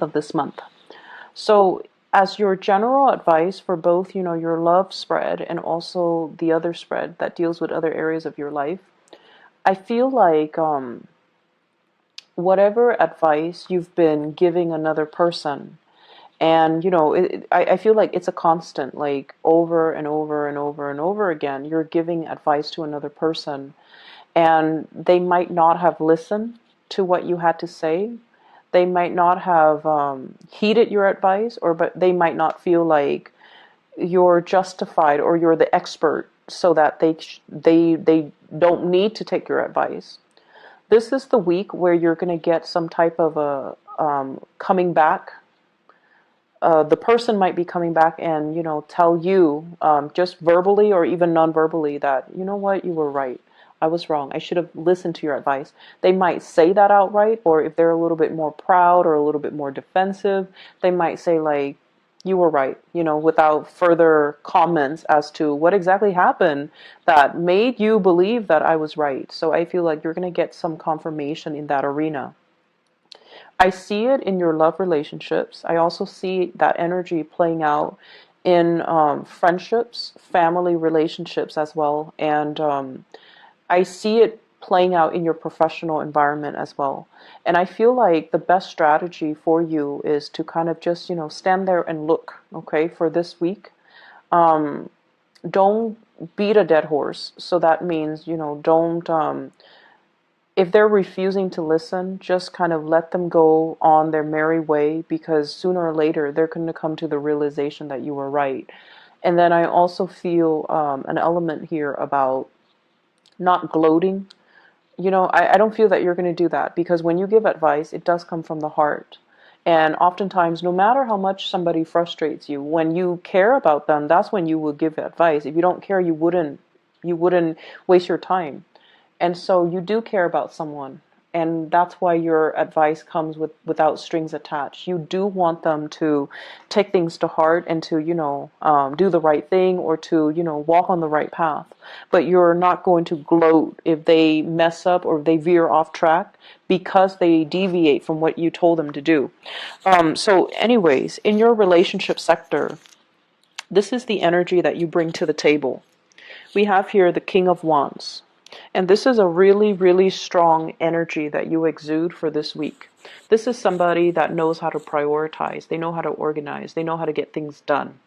of this month. So, as your general advice for both, your love spread and also the other spread that deals with other areas of your life, I feel like whatever advice you've been giving another person, and I feel like it's a constant, like over and over and over and over again, you're giving advice to another person, and they might not have listened to what you had to say. They might not have heeded your advice, but they might not feel like you're justified or you're the expert, so that they don't need to take your advice. This is the week where you're going to get some type of a coming back. The person might be coming back and tell you, just verbally or even non-verbally, that you know what, you were right. I was wrong. I should have listened to your advice. They might say that outright, or if they're a little bit more proud or a little bit more defensive, they might say like, you were right, without further comments as to what exactly happened that made you believe that I was right. So I feel like you're going to get some confirmation in that arena. I see it in your love relationships. I also see that energy playing out in friendships, family relationships as well. And I see it playing out in your professional environment as well. And I feel like the best strategy for you is to kind of just, stand there and look, okay, for this week. Don't beat a dead horse. So that means, don't, if they're refusing to listen, just kind of let them go on their merry way, because sooner or later they're going to come to the realization that you were right. And then I also feel an element here about not gloating. I don't feel that you're going to do that, because when you give advice, it does come from the heart. And oftentimes, no matter how much somebody frustrates you, when you care about them, that's when you will give advice. If you don't care, you wouldn't waste your time. And so you do care about someone. And that's why your advice comes without strings attached. You do want them to take things to heart and to, do the right thing, or to, walk on the right path. But you're not going to gloat if they mess up or if they veer off track, because they deviate from what you told them to do. So anyways, in your relationship sector, this is the energy that you bring to the table. We have here the King of Wands. And this is a really, really strong energy that you exude for this week. This is somebody that knows how to prioritize. They know how to organize. They know how to get things done.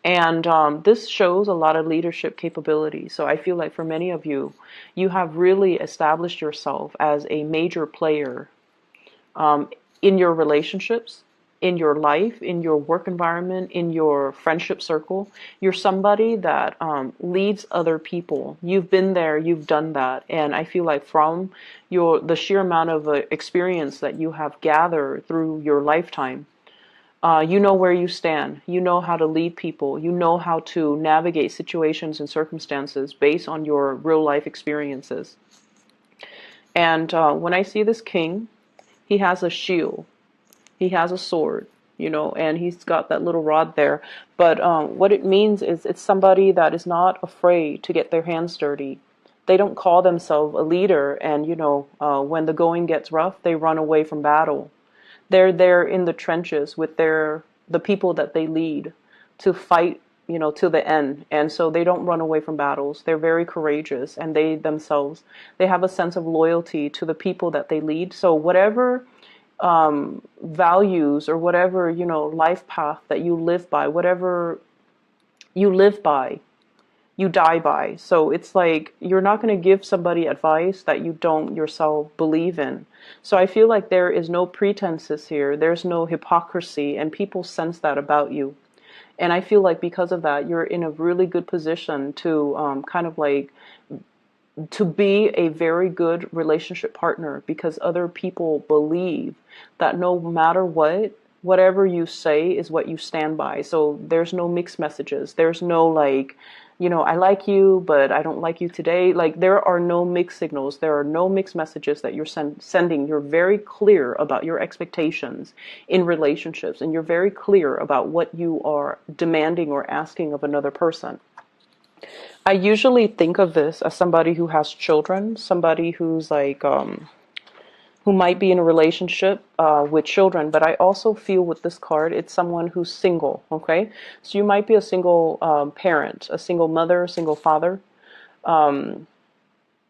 And this shows a lot of leadership capability. So I feel like for many of you, you have really established yourself as a major player in your relationships, in your life, in your work environment, in your friendship circle. You're somebody that leads other people. You've been there, you've done that. And I feel like from the sheer amount of experience that you have gathered through your lifetime, you know where you stand. You know how to lead people. You know how to navigate situations and circumstances based on your real life experiences. And when I see this king, he has a shield. He has a sword, and he's got that little rod there. But what it means is it's somebody that is not afraid to get their hands dirty. They don't call themselves a leader, and, when the going gets rough, they run away from battle. They're there in the trenches with the people that they lead to fight, to the end. And so they don't run away from battles. They're very courageous, and they themselves, they have a sense of loyalty to the people that they lead. So whatever values or whatever, life path that you live by, whatever you live by, you die by. So it's like you're not going to give somebody advice that you don't yourself believe in. So I feel like there is no pretenses here. There's no hypocrisy, and people sense that about you. And I feel like because of that, you're in a really good position to kind of like to be a very good relationship partner, because other people believe that no matter what, whatever you say is what you stand by. So there's no mixed messages. There's no like, I like you, but I don't like you today. Like, there are no mixed signals. There are no mixed messages that you're sending. You're very clear about your expectations in relationships, and you're very clear about what you are demanding or asking of another person. I usually think of this as somebody who has children, somebody who's like, who might be in a relationship with children, but I also feel with this card, it's someone who's single, okay? So you might be a single parent, a single mother, a single father,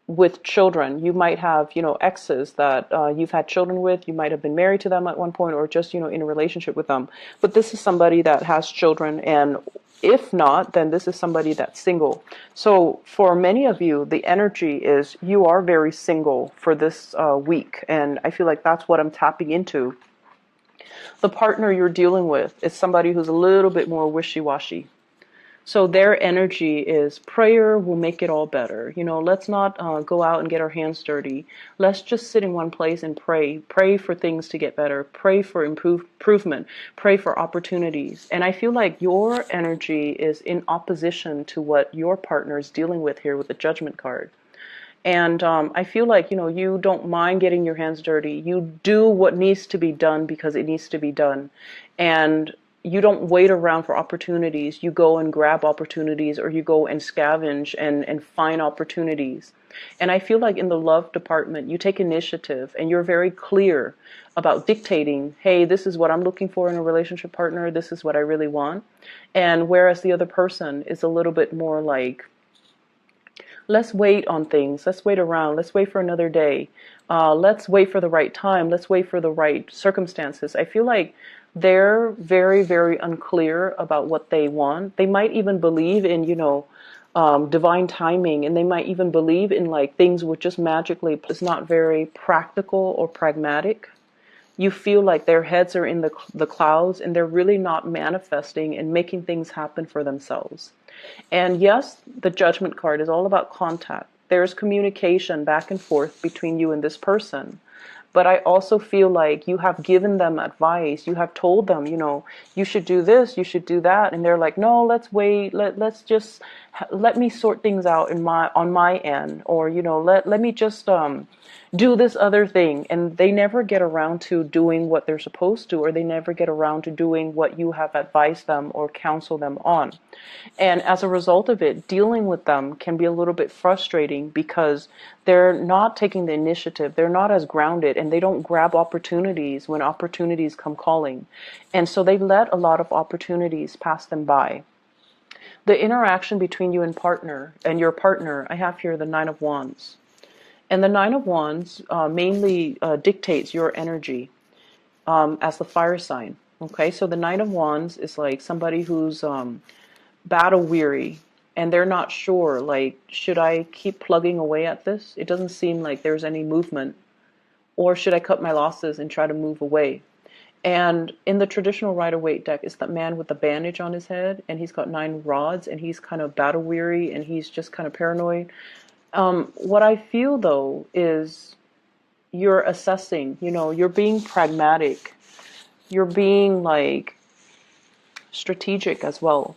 with children. You might have, exes that you've had children with. You might have been married to them at one point or just, in a relationship with them. But this is somebody that has children, and if not, then this is somebody that's single. So for many of you, the energy is you are very single for this week, and I feel like that's what I'm tapping into. The partner you're dealing with is somebody who's a little bit more wishy-washy. So their energy is prayer will make it all better. Let's not go out and get our hands dirty. Let's just sit in one place and pray. Pray for things to get better. Pray for improvement. Pray for opportunities. And I feel like your energy is in opposition to what your partner is dealing with here with the Judgment card. And I feel like, you don't mind getting your hands dirty. You do what needs to be done because it needs to be done. And you don't wait around for opportunities. You go and grab opportunities, or you go and scavenge and find opportunities. And I feel like in the love department, you take initiative and you're very clear about dictating, hey, this is what I'm looking for in a relationship partner. This is what I really want. And whereas the other person is a little bit more like, let's wait on things. Let's wait around. Let's wait for another day. Let's wait for the right time. Let's wait for the right circumstances. I feel like they're very, very unclear about what they want. They might even believe in, divine timing, and they might even believe in like things would just magically. It's not very practical or pragmatic. You feel like their heads are in the clouds, and they're really not manifesting and making things happen for themselves. And yes, the Judgment card is all about contact. There's communication back and forth between you and this person. But I also feel like you have given them advice. You have told them, you should do this, you should do that. And they're like, no, let's wait. Let's just, let me sort things out on my end. Or, let me just do this other thing. And they never get around to doing what they're supposed to, or they never get around to doing what you have advised them or counseled them on. And as a result of it, dealing with them can be a little bit frustrating because they're not taking the initiative. They're not as grounded, and they don't grab opportunities when opportunities come calling. And so they let a lot of opportunities pass them by. The interaction between you and your partner, I have here the Nine of Wands. And the Nine of Wands mainly dictates your energy as the fire sign. Okay, so the Nine of Wands is like somebody who's battle weary, and they're not sure, like, should I keep plugging away at this? It doesn't seem like there's any movement. Or should I cut my losses and try to move away? And in the traditional Rider-Waite deck, it's the man with the bandage on his head, and he's got 9 rods, and he's kind of battle weary, and he's just kind of paranoid. What I feel, though, is you're assessing, you're being pragmatic. You're being, like, strategic as well.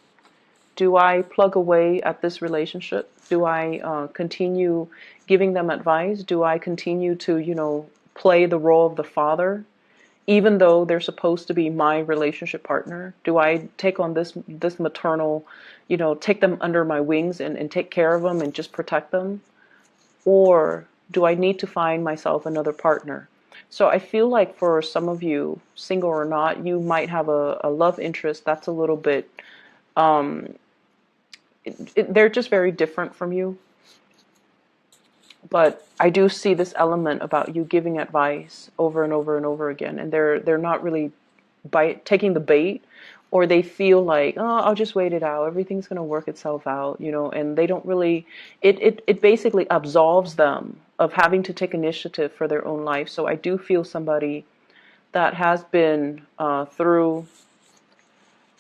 Do I plug away at this relationship? Do I continue giving them advice? Do I continue to, play the role of the father, even though they're supposed to be my relationship partner? Do I take on this maternal, take them under my wings and take care of them and just protect them? Or do I need to find myself another partner? So I feel like for some of you, single or not, you might have a love interest that's a little bit, they're just very different from you. But I do see this element about you giving advice over and over and over again, and they're not really taking the bait, or they feel like, oh, I'll just wait it out. Everything's going to work itself out, and they don't really, it basically absolves them of having to take initiative for their own life. So I do feel somebody that has been through,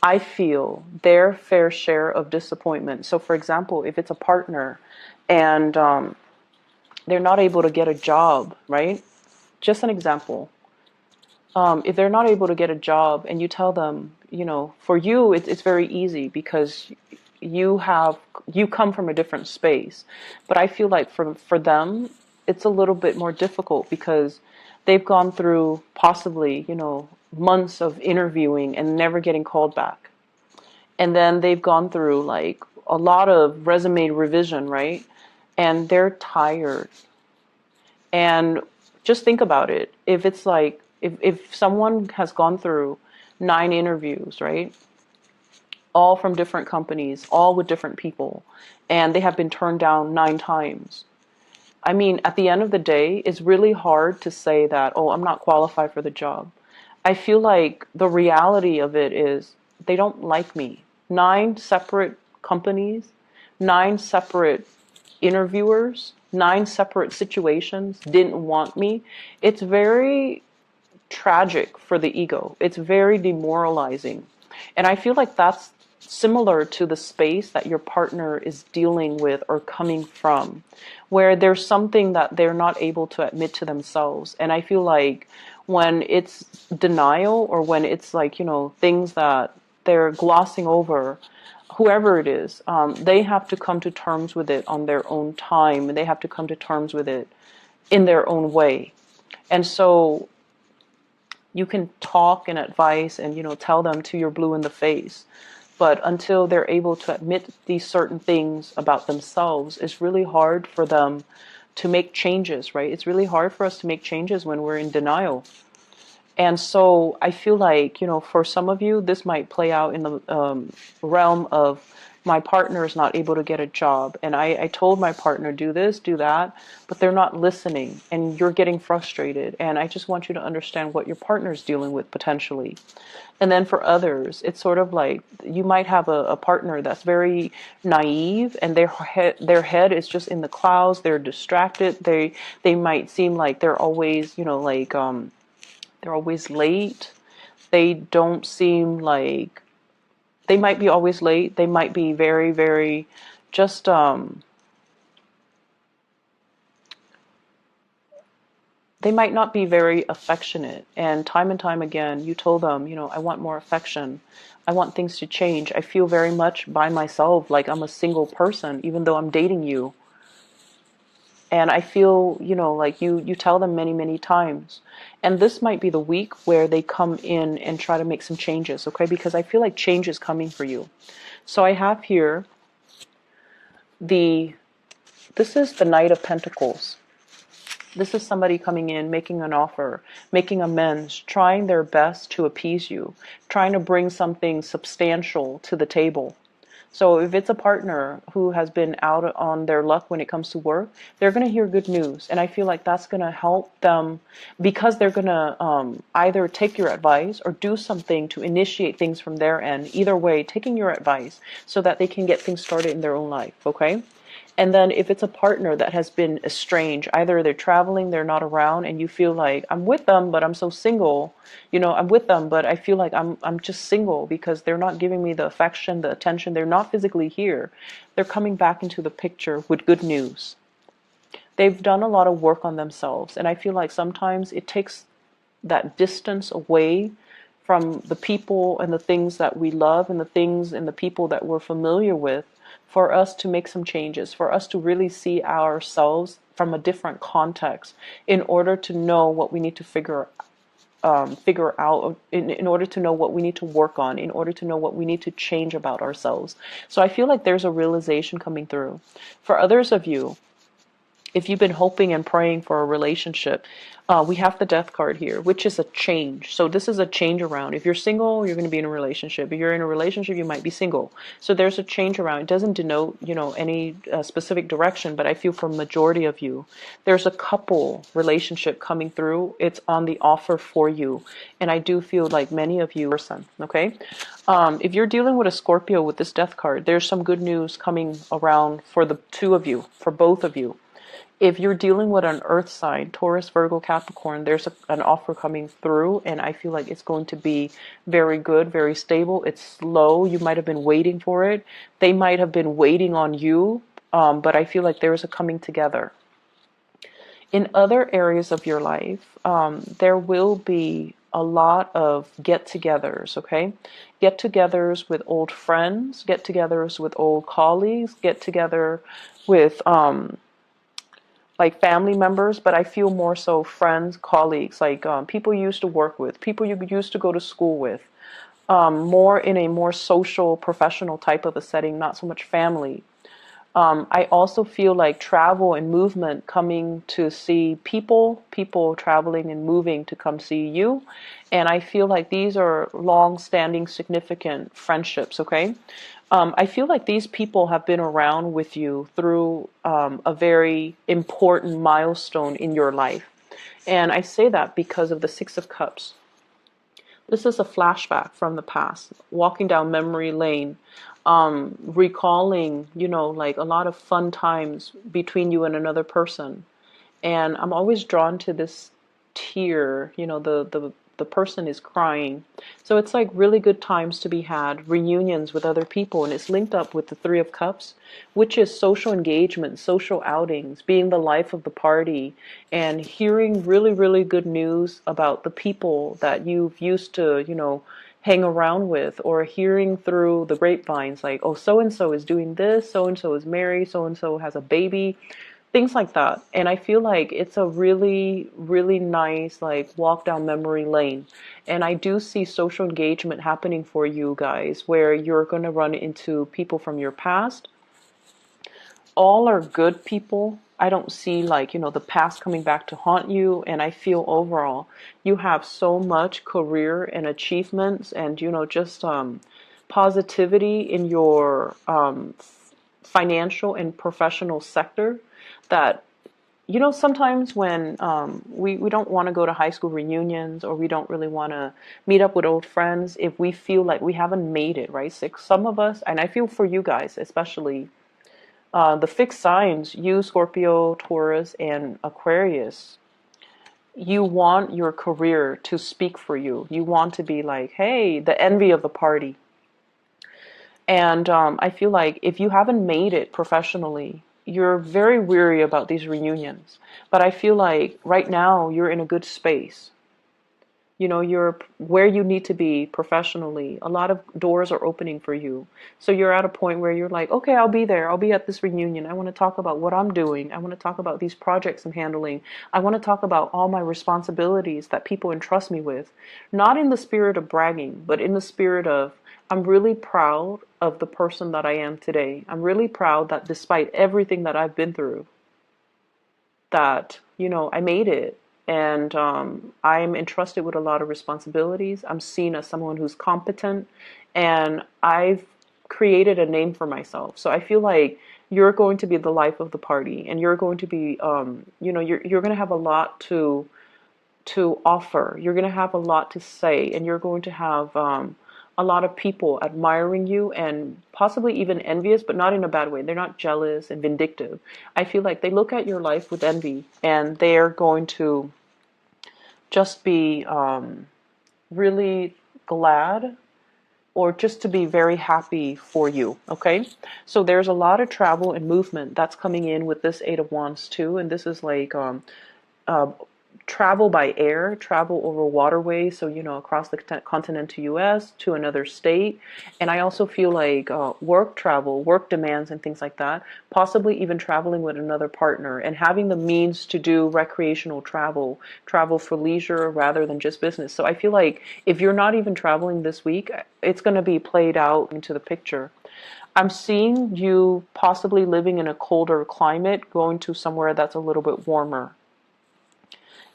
I feel, their fair share of disappointment. So for example, if it's a partner and they're not able to get a job, right? Just an example. If they're not able to get a job and you tell them, for you, it's very easy because you come from a different space. But I feel like for them, it's a little bit more difficult because they've gone through possibly, months of interviewing and never getting called back. And then they've gone through like a lot of resume revision, right? And they're tired. And Just think about it. If it's like, if someone has gone through 9 interviews, right? All from different companies, all with different people, and they have been turned down 9 times. I mean, at the end of the day, it's really hard to say that, oh, I'm not qualified for the job. I feel like the reality of it is they don't like me. 9 separate companies, 9 separate interviewers, 9 separate situations didn't want me. It's very tragic for the ego. It's very demoralizing. And I feel like that's similar to the space that your partner is dealing with or coming from, where there's something that they're not able to admit to themselves. And I feel like when it's denial, or when it's like, things that they're glossing over, whoever it is, they have to come to terms with it on their own time, and they have to come to terms with it in their own way. And so you can talk and advise and tell them till you're blue in the face, but until they're able to admit these certain things about themselves, it's really hard for them to make changes, right? It's really hard for us to make changes when we're in denial. And so I feel like, for some of you, this might play out in the realm of, my partner is not able to get a job. And I told my partner, do this, do that, but they're not listening, and you're getting frustrated. And I just want you to understand what your partner is dealing with potentially. And then for others, it's sort of like you might have a partner that's very naive, and their head is just in the clouds. They're distracted. They might seem like they're always, they're always late. They don't seem like, they might be always late. They might be very, very just, they might not be very affectionate. And time again, you told them, I want more affection. I want things to change. I feel very much by myself, like I'm a single person, even though I'm dating you. And I feel, like you tell them many, many times. And this might be the week where they come in and try to make some changes, okay? Because I feel like change is coming for you. So I have here this is the Knight of Pentacles. This is somebody coming in, making an offer, making amends, trying their best to appease you, trying to bring something substantial to the table. So if it's a partner who has been out on their luck when it comes to work, they're going to hear good news. And I feel like that's going to help them, because they're going to either take your advice or do something to initiate things from their end. Either way, taking your advice so that they can get things started in their own life, okay? And then if it's a partner that has been estranged, either they're traveling, they're not around, and you feel like, I'm with them, but I'm so single. I'm with them, but I feel like I'm just single because they're not giving me the affection, the attention. They're not physically here. They're coming back into the picture with good news. They've done a lot of work on themselves, and I feel like sometimes it takes that distance away from the people and the things that we love, and the things and the people that we're familiar with, for us to make some changes, for us to really see ourselves from a different context, in order to know what we need to figure out, in order to know what we need to work on, in order to know what we need to change about ourselves. So I feel like there's a realization coming through. For others of you, if you've been hoping and praying for a relationship, we have the Death card here, which is a change. So this is a change around. If you're single, you're going to be in a relationship. If you're in a relationship, you might be single. So there's a change around. It doesn't denote, any specific direction, but I feel for majority of you, there's a couple relationship coming through. It's on the offer for you. And I do feel like many of you, person, okay? If you're dealing with a Scorpio with this Death card, there's some good news coming around for the two of you, for both of you. If you're dealing with an earth sign, Taurus, Virgo, Capricorn, there's an offer coming through, and I feel like it's going to be very good, very stable. It's slow. You might have been waiting for it. They might have been waiting on you, but I feel like there's a coming together. In other areas of your life, there will be a lot of get-togethers, okay? Get-togethers with old friends, get-togethers with old colleagues, get-together with like family members, but I feel more so friends, colleagues, like people you used to work with, people you used to go to school with, more in a more social, professional type of a setting, not so much family. I also feel like travel and movement, coming to see people traveling and moving to come see you. And I feel like these are long standing, significant friendships, okay? I feel like these people have been around with you through a very important milestone in your life. And I say that because of the Six of Cups. This is a flashback from the past, walking down memory lane, recalling, like a lot of fun times between you and another person. And I'm always drawn to this tear, the person is crying. So it's like really good times to be had, reunions with other people, and it's linked up with the Three of Cups, which is social engagement, social outings, being the life of the party, and hearing really, really good news about the people that you've used to, hang around with, or hearing through the grapevines like, oh, so and so is doing this, so and so is married, so and so has a baby, things like that. And I feel like it's a really, really nice, like, walk down memory lane. And I do see social engagement happening for you guys where you're going to run into people from your past. All are good people. I don't see, like, the past coming back to haunt you. And I feel overall you have so much career and achievements and, just positivity in your financial and professional sector that, sometimes when we don't want to go to high school reunions, or we don't really want to meet up with old friends if we feel like we haven't made it, right? So some of us, and I feel for you guys especially, the fixed signs, you, Scorpio, Taurus, and Aquarius, you want your career to speak for you. You want to be like, hey, the envy of the party. And I feel like if you haven't made it professionally, you're very weary about these reunions. But I feel like right now you're in a good space. You're where you need to be professionally. A lot of doors are opening for you. So you're at a point where you're like, okay, I'll be there. I'll be at this reunion. I want to talk about what I'm doing. I want to talk about these projects I'm handling. I want to talk about all my responsibilities that people entrust me with. Not in the spirit of bragging, but in the spirit of, I'm really proud of the person that I am today. I'm really proud that despite everything that I've been through, that, I made it. And I'm entrusted with a lot of responsibilities. I'm seen as someone who's competent, and I've created a name for myself. So I feel like you're going to be the life of the party, and you're going to be, you're going to have a lot to offer. You're going to have a lot to say, and you're going to have a lot of people admiring you and possibly even envious, but not in a bad way. They're not jealous and vindictive. I feel like they look at your life with envy, and they're going to just be really glad, or just to be very happy for you, okay? So there's a lot of travel and movement that's coming in with this Eight of Wands too, and this is like uh, travel by air, travel over waterways, so across the continent to US, to another state. And I also feel like work travel, work demands and things like that, possibly even traveling with another partner and having the means to do recreational travel for leisure rather than just business. So I feel like if you're not even traveling this week, it's going to be played out into the picture. I'm seeing you possibly living in a colder climate, going to somewhere that's a little bit warmer.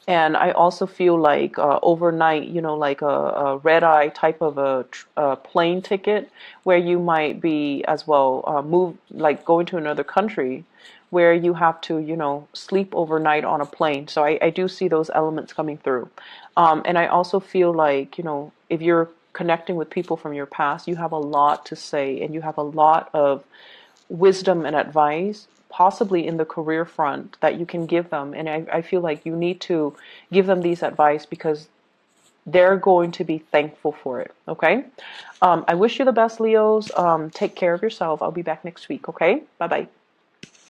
And I also feel like overnight, like a red eye type of a plane ticket, where you might be as well move, like going to another country where you have to, sleep overnight on a plane. So I do see those elements coming through. And I also feel like, if you're connecting with people from your past, you have a lot to say, and you have a lot of wisdom and advice, possibly in the career front, that you can give them. And I feel like you need to give them these advice because they're going to be thankful for it. Okay. I wish you the best, Leos. Take care of yourself. I'll be back next week. Okay. Bye bye.